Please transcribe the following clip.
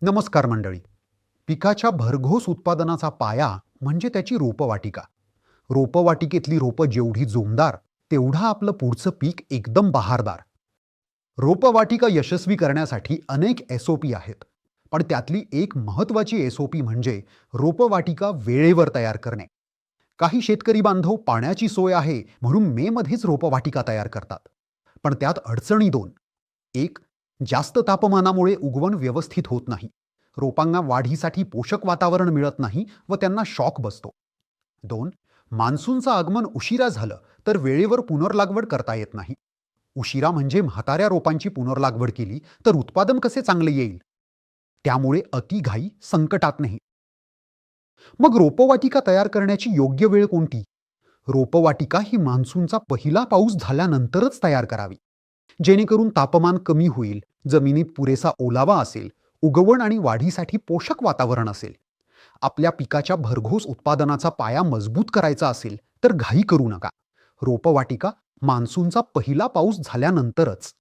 नमस्कार मंडळी. पिकाच्या भरघोस उत्पादनाचा पाया म्हणजे त्याची रोपवाटिका. रोपवाटिकेतली रोपं जेवढी जोमदार, तेवढं आपलं पुढचं पीक एकदम बहारदार. रोपवाटिका यशस्वी करण्यासाठी अनेक SOP आहेत. पण त्यातली एक महत्त्वाची SOP म्हणजे रोपवाटिका वेळेवर तयार करणे. काही शेतकरी बांधव पाण्याची सोय आहे म्हणून मेमध्येच रोपवाटिका तयार करतात. पण त्यात अडचणी दोन. एक, जास्त तापमानामुळे उगवण व्यवस्थित होत नाही. रोपांना वाढीसाठी पोषक वातावरण मिळत नाही व त्यांना शॉक बसतो. दोन, मान्सूनचं आगमन उशिरा झालं तर वेळेवर पुनर्लागवड करता येत नाही. उशिरा म्हणजे म्हाताऱ्या रोपांची पुनर्लागवड केली तर उत्पादन कसे चांगले येईल? त्यामुळे अतिघाई संकटात नाही. मग रोपवाटिका तयार करण्याची योग्य वेळ कोणती? रोपवाटिका ही मान्सूनचा पहिला पाऊस झाल्यानंतरच तयार करावी. जेणेकरून तापमान कमी होईल, जमिनीत पुरेसा ओलावा असेल, उगवण आणि वाढीसाठी पोषक वातावरण असेल. आपल्या पिकाच्या भरघोस उत्पादनाचा पाया मजबूत करायचा असेल तर घाई करू नका. रोपवाटिका मान्सूनचा पहिला पाऊस झाल्यानंतरच.